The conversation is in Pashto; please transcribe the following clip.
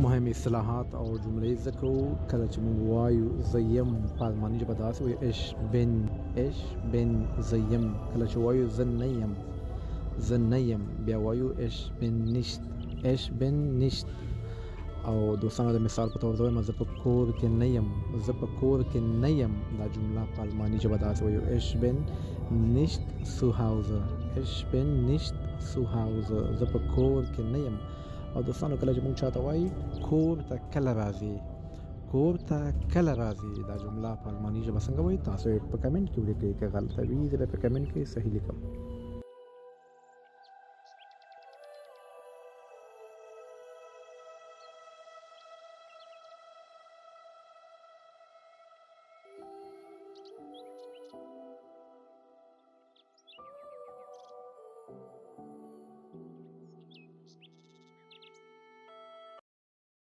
مهم اصطلاحات او جملې ذکر کله چې موږ وایو زیم په الماني ژبه داسې وایي اش بن زیم. کله چې وایو زه نه یم بیا وایو اش بن نشت. او دوستانو د مثال په تور وایم زه په کور کې نه یم دا جمله په الماني ژبه داسې وایو اش بن نشت zu Hause زه په کور کې نه یم. او دوستانو کله چې موږ چاته وایي کور ته کله راځي دا جمله په الماني ژبه څنګه وایي تاسو په کمنټ کې ولیکئ که غلطه وي زه په کمنټ کې صحیح لیکم.